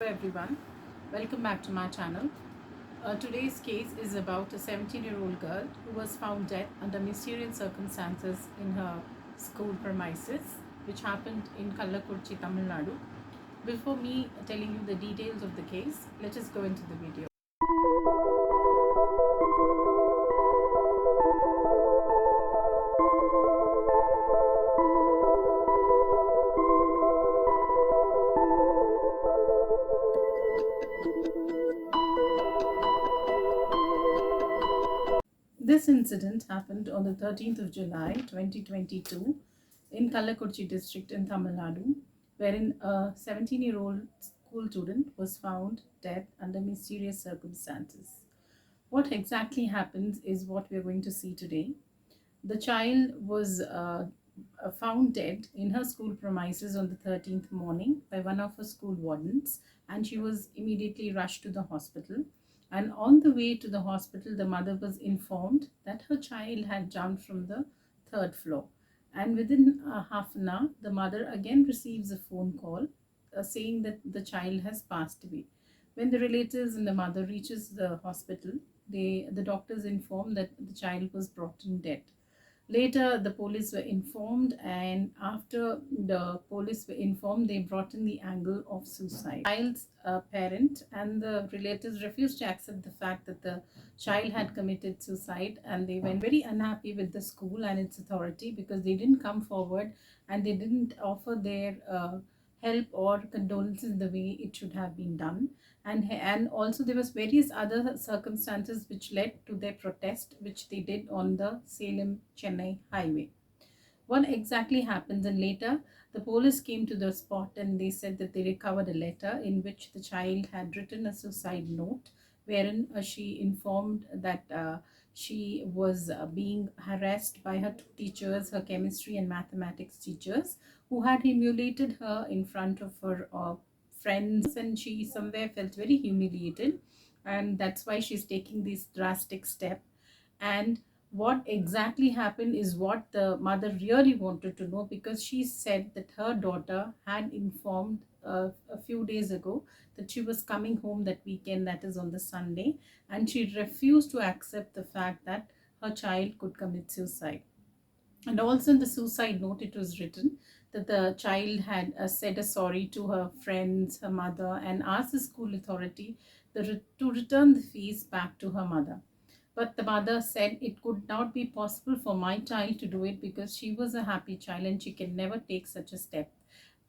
Hello everyone, welcome back to my channel. Today's case is about a 17-year-old girl who was found dead under mysterious circumstances in her school premises, which happened in Kallakurchi, Tamil Nadu. Before me telling you the details of the case, let us go into the video. This incident happened on the 13th of July 2022 in Kallakurchi district in Tamil Nadu, wherein a 17-year-old school student was found dead under mysterious circumstances. What exactly happens is what we are going to see today. The child was found dead in her school premises on the 13th morning by one of her school wardens, and she was immediately rushed to the hospital. And on the way to the hospital, the mother was informed that her child had jumped from the third floor. And within half an hour, the mother again receives a phone call saying that the child has passed away. When the relatives and the mother reaches the hospital, the doctors inform that the child was brought in dead. Later, the police were informed, and after the police were informed, they brought in the angle of suicide. The child's parent and the relatives refused to accept the fact that the child had committed suicide, and they were very unhappy with the school and its authority because they didn't come forward and they didn't offer their help or condolences the way it should have been done. And also there was various other circumstances which led to their protest, which they did on the Salem Chennai highway. What exactly happens? And later the police came to the spot and they said that they recovered a letter in which the child had written a suicide note, wherein she informed that she was being harassed by her two teachers, her chemistry and mathematics teachers, who had humiliated her in front of her friends, and she somewhere felt very humiliated, and that's why she's taking this drastic step. And what exactly happened is what the mother really wanted to know, because she said that her daughter had informed a few days ago that she was coming home that weekend, that is on the Sunday, and she refused to accept the fact that her child could commit suicide. And also in the suicide note, it was written that the child had said a sorry to her friends, her mother, and asked the school authority to return the fees back to her mother. But the mother said it could not be possible for my child to do it because she was a happy child and she can never take such a step.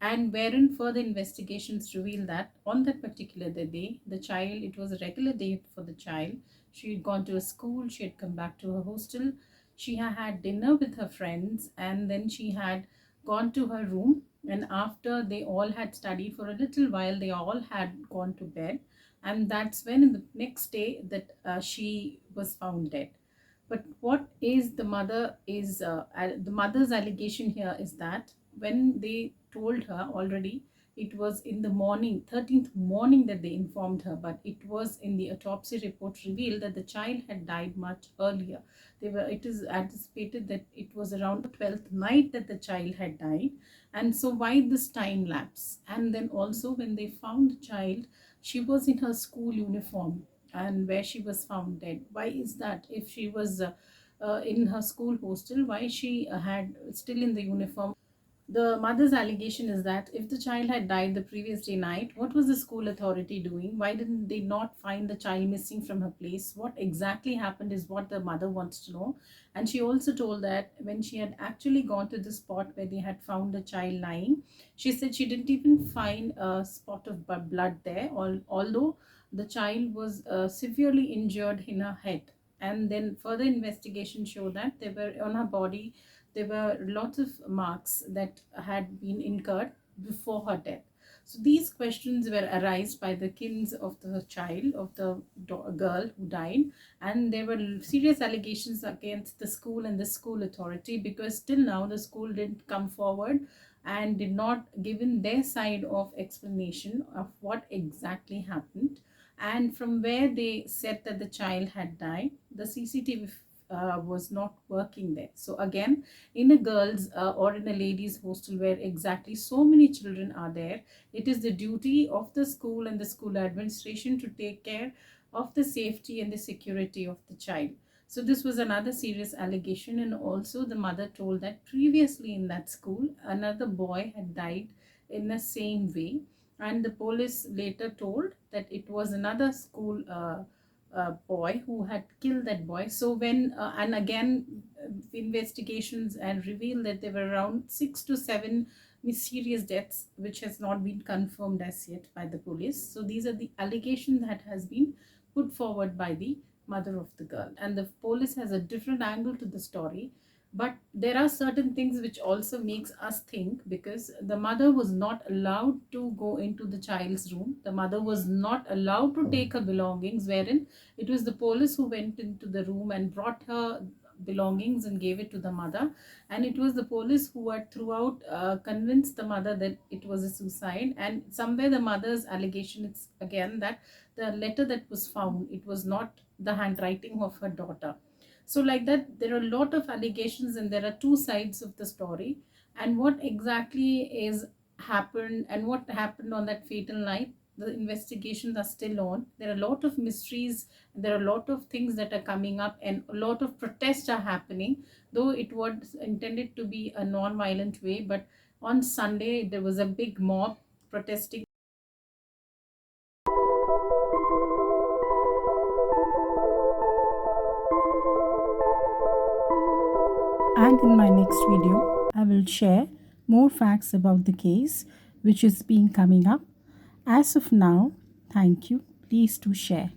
And wherein further investigations reveal that on that particular day, the child, it was a regular day for the child. She had gone to a school, she had come back to her hostel, she had dinner with her friends, and then she had gone to her room. And after they all had studied for a little while, they all had gone to bed. And that's when in the next day that she was found dead. But what is the mother is the mother's allegation here is that when they told her already, it was in the morning, 13th morning, that they informed her, but it was in the autopsy report revealed that the child had died much earlier. It is anticipated that it was around the 12th night that the child had died. And so why this time lapse? And then also when they found the child, she was in her school uniform, and where she was found dead. Why is that? If she was in her school hostel, why she had still in the uniform? The mother's allegation is that if the child had died the previous day night, what was the school authority doing? Why didn't they not find the child missing from her place? What exactly happened is what the mother wants to know. And she also told that when she had actually gone to the spot where they had found the child lying, she said she didn't even find a spot of blood there, although the child was severely injured in her head. And then further investigation showed that there were on her body, there were lots of marks that had been incurred before her death. So these questions were arised by the kins of the child, of the girl who died, and there were serious allegations against the school and the school authority, because still now the school didn't come forward and did not give in their side of explanation of what exactly happened. And from where they said that the child had died, the CCTV was not working there. So again, in a girls or in a ladies hostel where exactly so many children are there, it is the duty of the school and the school administration to take care of the safety and the security of the child. So this was another serious allegation, and also the mother told that previously in that school another boy had died in the same way, and the police later told that it was another school boy who had killed that boy. So when and again investigations and revealed that there were around 6 to 7 mysterious deaths which has not been confirmed as yet by the police. So these are the allegations that has been put forward by the mother of the girl, and the police has a different angle to the story. But there are certain things which also makes us think, because the mother was not allowed to go into the child's room, the mother was not allowed to take her belongings, wherein it was the police who went into the room and brought her belongings and gave it to the mother. And it was the police who had throughout convinced the mother that it was a suicide. And somewhere the mother's allegation is again that the letter that was found, it was not the handwriting of her daughter. So like that, there are a lot of allegations and there are two sides of the story. And what exactly is happened and what happened on that fatal night, the investigations are still on. There are a lot of mysteries, there are a lot of things that are coming up, and a lot of protests are happening, though it was intended to be a non-violent way. But on Sunday there was a big mob protesting. And in my next video, I will share more facts about the case which is being coming up. As of now, thank you. Please do share.